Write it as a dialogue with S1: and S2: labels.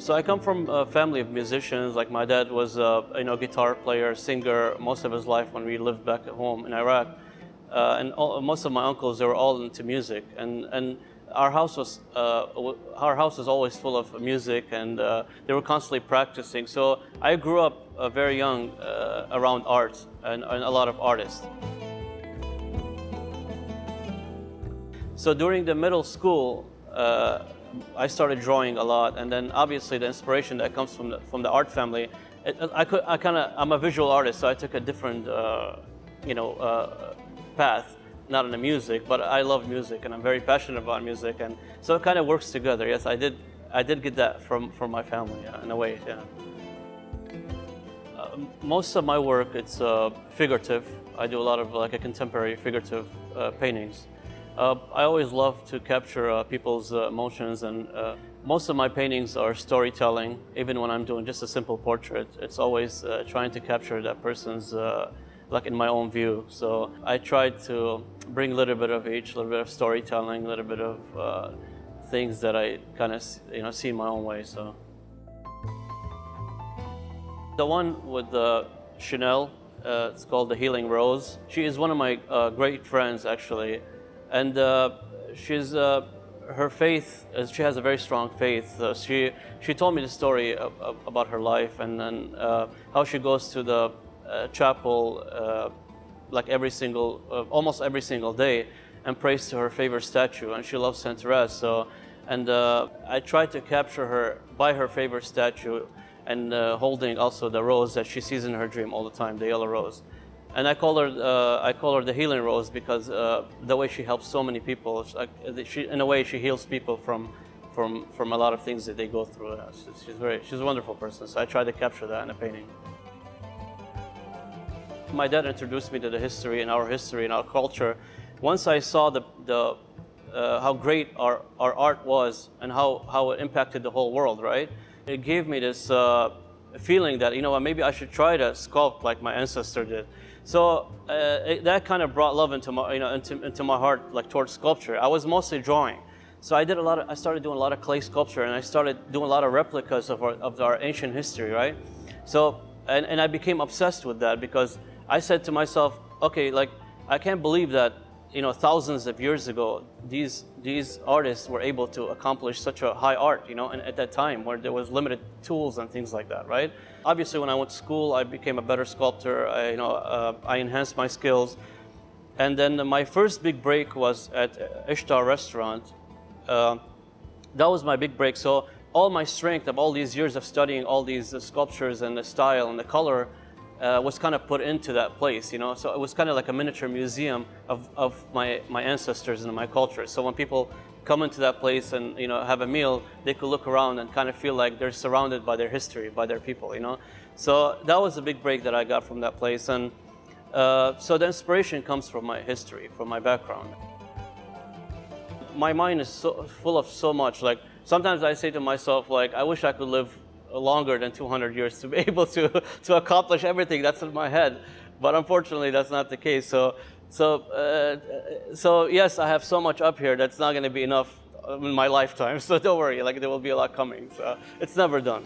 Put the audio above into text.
S1: So I come from a family of musicians. Like my dad was a guitar player, singer most of his life when we lived back at home in Iraq, most of my uncles, they were all into music, and our house was always full of music, and they were constantly practicing. So I grew up very young around art and a lot of artists. So during the middle school, I started drawing a lot, and then obviously the inspiration that comes from the art family. I'm a visual artist, so I took a different path, not in the music, but I love music and I'm very passionate about music, and so it kind of works together. Yes, I did get that from my family, yeah, in a way. Yeah. Most of my work, it's figurative. I do a lot of like a contemporary figurative paintings. I always love to capture people's emotions, and most of my paintings are storytelling. Even when I'm doing just a simple portrait, it's always trying to capture that person's like in my own view. So I try to bring a little bit of each, a little bit of storytelling, a little bit of things that I kind of see in my own way. So the one with Chanel, it's called The Healing Rose. She is one of my great friends, actually. And she's her faith. She has a very strong faith. She told me the story about her life, and then how she goes to the chapel like almost every single day, and prays to her favorite statue. And she loves Saint Therese. So, and I tried to capture her by her favorite statue, and holding also the rose that she sees in her dream all the time, the yellow rose. And I call her the Healing Rose because the way she helps so many people, in a way she heals people from a lot of things that they go through. She's a wonderful person, so I try to capture that in a painting. My dad introduced me to the history and our culture. Once I saw how great our art was and how it impacted the whole world, right? It gave me this feeling that maybe I should try to sculpt like my ancestor did. So that kind of brought love into my into my heart, like towards sculpture. I was mostly drawing, so I started doing a lot of clay sculpture, and I started doing a lot of replicas of our ancient history, right? So and I became obsessed with that because I said to myself, okay, like I can't believe that thousands of years ago these artists were able to accomplish such a high art, and at that time where there was limited tools and things like that, right? Obviously, when I went to school, I became a better sculptor. I enhanced my skills, and then my first big break was at Ishtar restaurant. That was my big break. So all my strength of all these years of studying all these sculptures and the style and the color was kind of put into that place, So it was kind of like a miniature museum of my ancestors and my culture. So when people come into that place and have a meal, they could look around and kind of feel like they're surrounded by their history, by their people, So that was a big break that I got from that place, and so the inspiration comes from my history, from my background. My mind is so full of so much. Like sometimes I say to myself, like I wish I could live longer than 200 years to be able to accomplish everything that's in my head, but unfortunately that's not the case. So yes, I have so much up here that's not going to be enough in my lifetime. So don't worry, like there will be a lot coming. So it's never done.